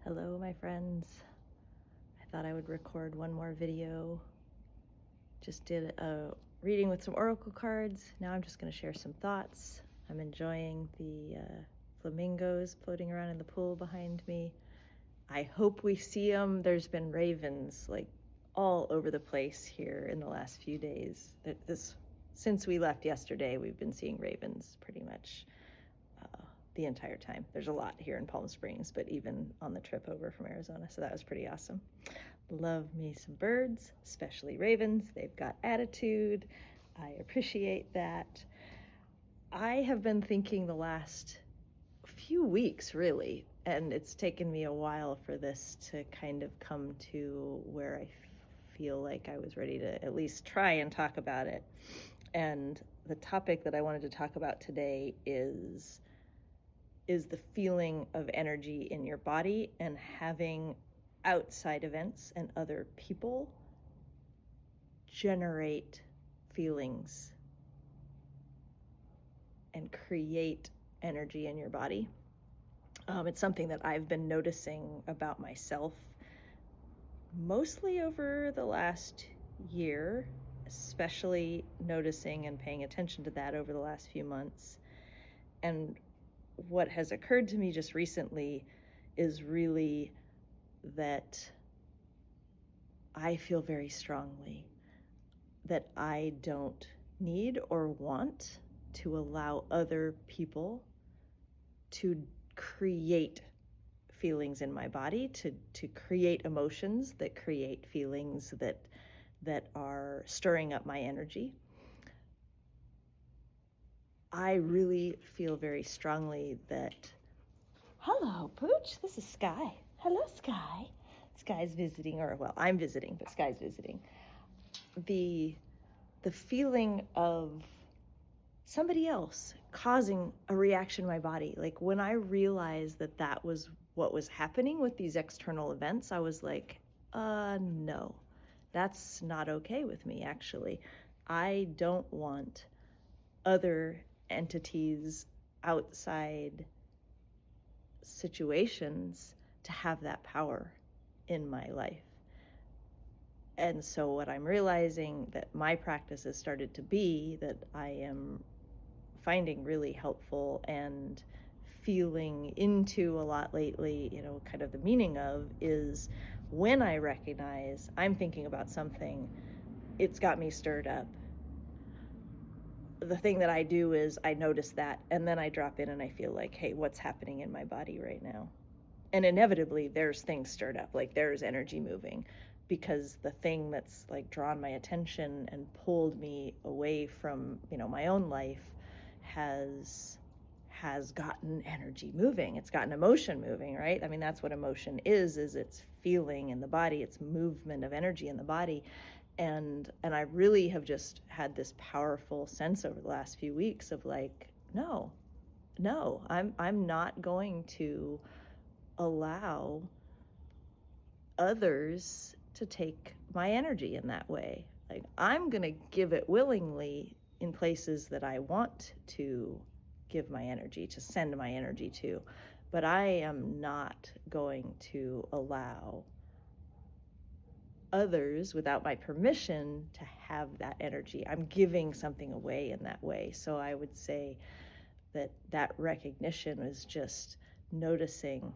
Hello, my friends. I thought I would record one more video. Just did a reading with some oracle cards. Now I'm just going to share some thoughts. I'm enjoying the flamingos floating around in the pool behind me. I hope we see them. There's been ravens like all over the place here in the last few days. Since we left yesterday, we've been seeing ravens pretty much the entire time. There's a lot here in Palm Springs, but even on the trip over from Arizona, so that was pretty awesome. Love me some birds, especially ravens. They've got attitude. I appreciate that. I have been thinking the last few weeks, really, and it's taken me a while for this to kind of come to where I feel like I was ready to at least try and talk about it. And the topic that I wanted to talk about today is the feeling of energy in your body and having outside events and other people generate feelings and create energy in your body. It's something that I've been noticing about myself mostly over the last year, especially noticing and paying attention to that over the last few months. And what has occurred to me just recently is really that I feel very strongly that I don't need or want to allow other people to create feelings in my body, to create emotions that create feelings that are stirring up my energy. I really feel very strongly that, hello, Pooch, this is Sky. Hello, Sky. Sky's visiting, or well, I'm visiting, but Sky's visiting. The feeling of somebody else causing a reaction in my body. Like when I realized that was what was happening with these external events, I was like, no, that's not okay with me, actually. I don't want other entities, outside situations to have that power in my life. And so what I'm realizing that my practice has started to be, that I am finding really helpful and feeling into a lot lately, kind of the meaning of, is when I recognize I'm thinking about something, it's got me stirred up. The thing that I do is I notice that, and then I drop in and I feel like, hey, what's happening in my body right now? And inevitably there's things stirred up, like there's energy moving, because the thing that's like drawn my attention and pulled me away from, my own life has gotten energy moving. It's gotten emotion moving, right? I mean, that's what emotion is it's feeling in the body, it's movement of energy in the body. And I really have just had this powerful sense over the last few weeks of like, no, I'm not going to allow others to take my energy in that way. Like, I'm going to give it willingly in places that I want to give my energy, to send my energy to, but I am not going to allow others without my permission to have that energy. I'm giving something away in that way. So I would say that recognition is just noticing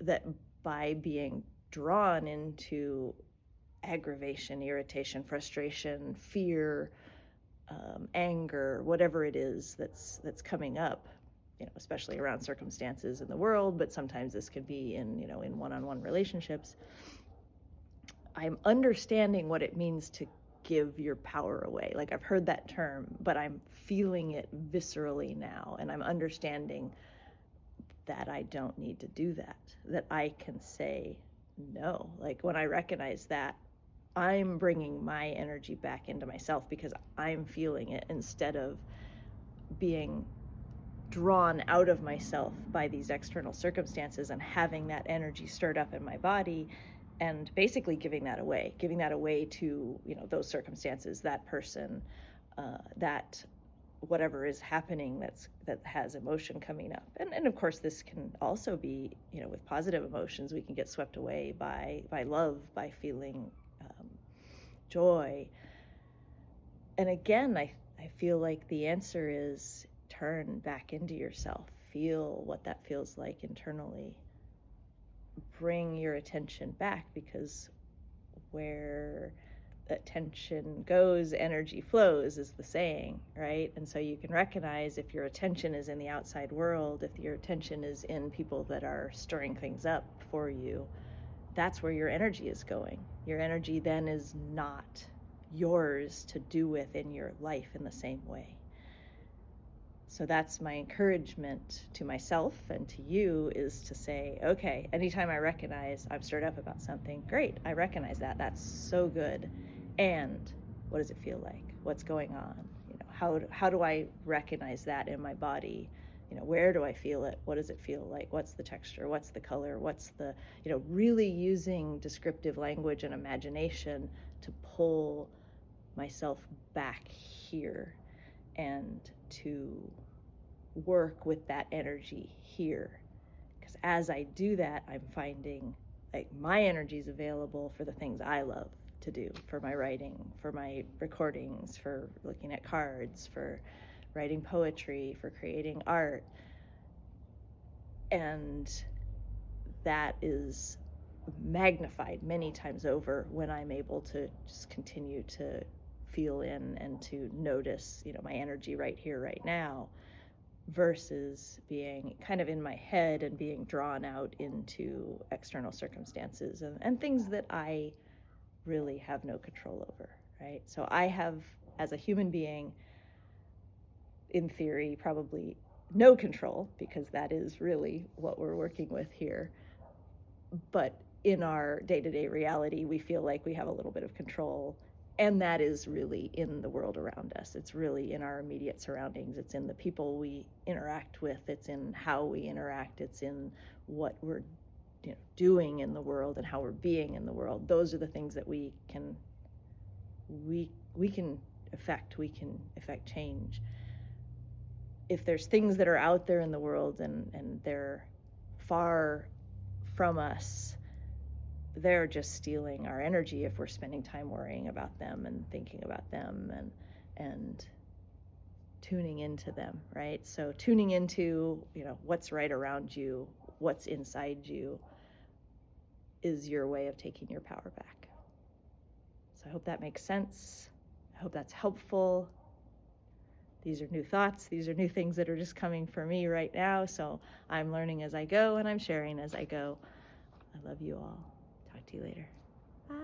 that by being drawn into aggravation, irritation, frustration, fear, anger, whatever it is that's coming up, especially around circumstances in the world, but sometimes this could be in one-on-one relationships. I'm understanding what it means to give your power away. Like, I've heard that term, but I'm feeling it viscerally now, and I'm understanding that I don't need to do that I can say no. Like, when I recognize that, I'm bringing my energy back into myself because I'm feeling it, instead of being drawn out of myself by these external circumstances and having that energy stirred up in my body and basically giving that away to, those circumstances, that person, that whatever is happening that has emotion coming up. And of course, this can also be, with positive emotions, we can get swept away by love, by feeling joy. And again, I feel like the answer is turn back into yourself. Feel what that feels like internally. Bring your attention back, because where attention goes, energy flows, is the saying, right? And so you can recognize if your attention is in the outside world, if your attention is in people that are stirring things up for you, that's where your energy is going. Your energy then is not yours to do with in your life in the same way. So that's my encouragement to myself and to you, is to say, okay, anytime I recognize I'm stirred up about something, great, I recognize that. That's so good. And what does it feel like? What's going on? How do I recognize that in my body? Where do I feel it? What does it feel like? What's the texture? What's the color? What's the, really using descriptive language and imagination to pull myself back here and to work with that energy here. Because as I do that, I'm finding like my energy is available for the things I love to do, for my writing, for my recordings, for looking at cards, for writing poetry, for creating art. And that is magnified many times over when I'm able to just continue to feel in and to notice, my energy right here, right now, versus being kind of in my head and being drawn out into external circumstances and things that I really have no control over, right? So I have, as a human being, in theory, probably no control, because that is really what we're working with here. But in our day-to-day reality, we feel like we have a little bit of control, and that is really in the world around us. It's really in our immediate surroundings. It's in the people we interact with. It's in how we interact. It's in what we're doing in the world and how we're being in the world. Those are the things that we can affect. We can affect change. If there's things that are out there in the world and they're far from us, they're just stealing our energy if we're spending time worrying about them and thinking about them and tuning into them, right? So tuning into, what's right around you, what's inside you, is your way of taking your power back. So I hope that makes sense. I hope that's helpful. These are new thoughts. These are new things that are just coming for me right now. So I'm learning as I go and I'm sharing as I go. I love you all. Talk to you later. Bye.